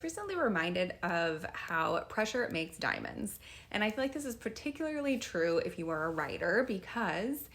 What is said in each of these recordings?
Recently reminded of how pressure makes diamonds. And I feel like this is particularly true if you are a writer because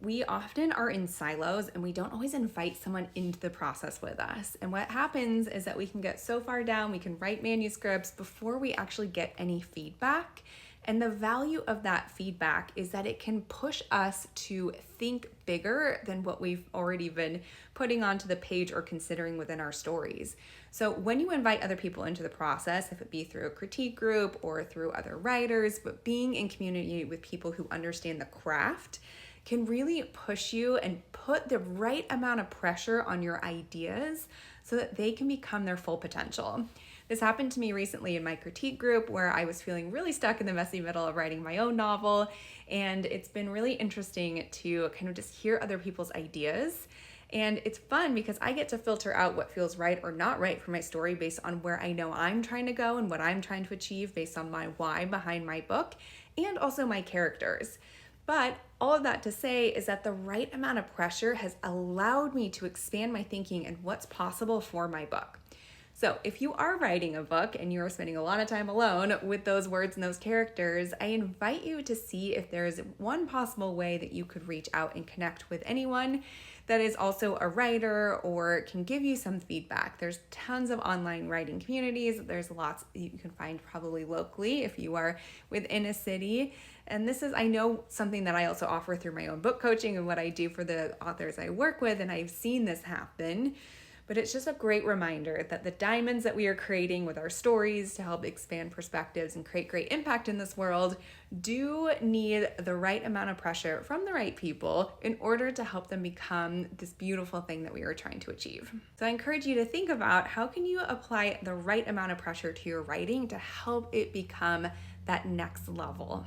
we often are in silos and we don't always invite someone into the process with us. And what happens is that we can get so far down, we can write manuscripts before we actually get any feedback. And the value of that feedback is that it can push us to think bigger than what we've already been putting onto the page or considering within our stories. So when you invite other people into the process, if it be through a critique group or through other writers, but being in community with people who understand the craft can really push you and put the right amount of pressure on your ideas so that they can become their full potential. This happened to me recently in my critique group where I was feeling really stuck in the messy middle of writing my own novel, and it's been really interesting to kind of just hear other people's ideas. And it's fun because I get to filter out what feels right or not right for my story based on where I know I'm trying to go and what I'm trying to achieve based on my why behind my book and also my characters. But all of that to say is that the right amount of pressure has allowed me to expand my thinking and what's possible for my book. So if you are writing a book and you're spending a lot of time alone with those words and those characters, I invite you to see if there's one possible way that you could reach out and connect with anyone that is also a writer or can give you some feedback. There's tons of online writing communities. There's lots you can find probably locally if you are within a city. And this is, I know, something that I also offer through my own book coaching and what I do for the authors I work with, and I've seen this happen. But it's just a great reminder that the diamonds that we are creating with our stories to help expand perspectives and create great impact in this world do need the right amount of pressure from the right people in order to help them become this beautiful thing that we are trying to achieve. So I encourage you to think about how can you apply the right amount of pressure to your writing to help it become that next level.